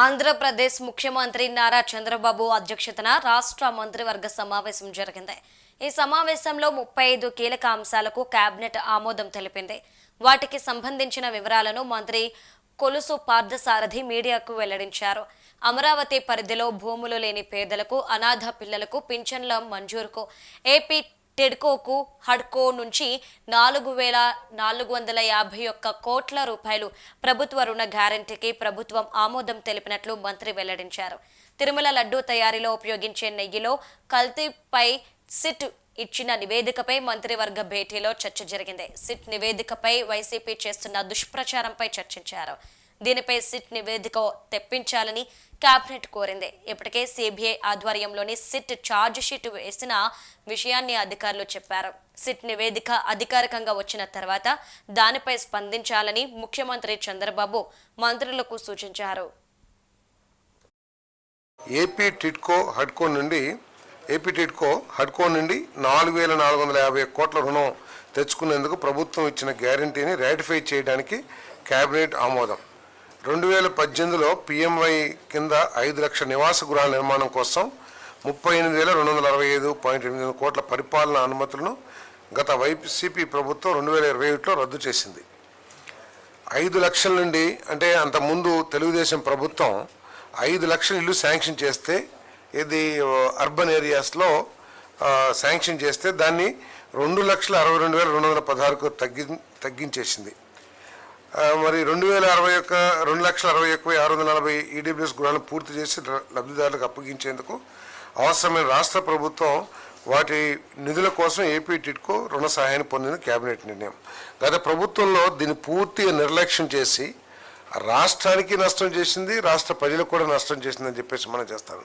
ఆంధ్రప్రదేశ్ ముఖ్యమంత్రి నారా చంద్రబాబు అధ్యక్షతన రాష్ట్ర మంత్రివర్గ సమావేశం జరిగింది. ఈ సమావేశంలో 35 కీలక అంశాలకు కేబినెట్ ఆమోదం తెలిపింది. వాటికి సంబంధించిన వివరాలను మంత్రి కొలుసు పార్థసారథి మీడియాకు వెల్లడించారు. అమరావతి పరిధిలో భూములు లేని పేదలకు, అనాథ పిల్లలకు పింఛన్ల మంజూరుకు ఏపీ టిడ్కోకు హడ్కో నుంచి 4,451 కోట్ల రూపాయలు ప్రభుత్వ రుణ గ్యారంటీకి ప్రభుత్వం ఆమోదం తెలిపినట్లు మంత్రి వెల్లడించారు. తిరుమల లడ్డూ తయారీలో ఉపయోగించే నెయ్యిలో కల్తీపై సిట్ ఇచ్చిన నివేదికపై మంత్రివర్గ భేటీలో చర్చ జరిగింది. సిట్ నివేదికపై వైసీపీ చేస్తున్న దుష్ప్రచారంపై చర్చించారు. దీనిపై సిట్ నివేదిక తెప్పించాలని కేబినెట్ కోరింది. ఇప్పటికే సిబిఐ ఆధ్వర్యంలోని సిట్ ఛార్జ్ షీట్ వేసిన విషయాన్ని అధికారులు చెప్పారు. సిట్ నివేదిక అధికారికంగా వచ్చిన తర్వాత దానిపై స్పందించాలని ముఖ్యమంత్రి చంద్రబాబు మంత్రులకు సూచించారు. ఏపీ టిడ్కో హడ్కో నుండి 4,451 కోట్ల రుణం తెచ్చుకునేందుకు ప్రభుత్వం ఇచ్చిన గ్యారంటీని రాటిఫై చేయడానికి కేబినెట్ ఆమోదం. 2018లో పిఎంవై కింద 5 లక్షల నివాస గృహాల నిర్మాణం కోసం 38,265.8 కోట్ల పరిపాలనా అనుమతులను గత వైసీపీ ప్రభుత్వం 2021లో రద్దు చేసింది. 5 లక్షల నుండి అంటే అంతకుముందు తెలుగుదేశం ప్రభుత్వం 5 లక్షల ఇల్లు శాంక్షన్ చేస్తే, ఇది అర్బన్ ఏరియాస్లో శాంక్షన్ చేస్తే దాన్ని 2,62,216కు తగ్గించేసింది. మరి 2,61,640 ఈడబ్ల్యూఎస్ గృహాలను పూర్తి చేసి లబ్ధిదారులకు అప్పగించేందుకు అవసరమైన రాష్ట్ర ప్రభుత్వం వాటి నిధుల కోసం ఏపీ టిడ్కో రుణ సహాయాన్ని పొందిన కేబినెట్ నిర్ణయం. గత ప్రభుత్వంలో దీన్ని పూర్తిగా నిర్లక్ష్యం చేసి రాష్ట్రానికి నష్టం చేసింది, రాష్ట్ర ప్రజలకు కూడా నష్టం చేసిందని చెప్పేసి మనం చేస్తాను.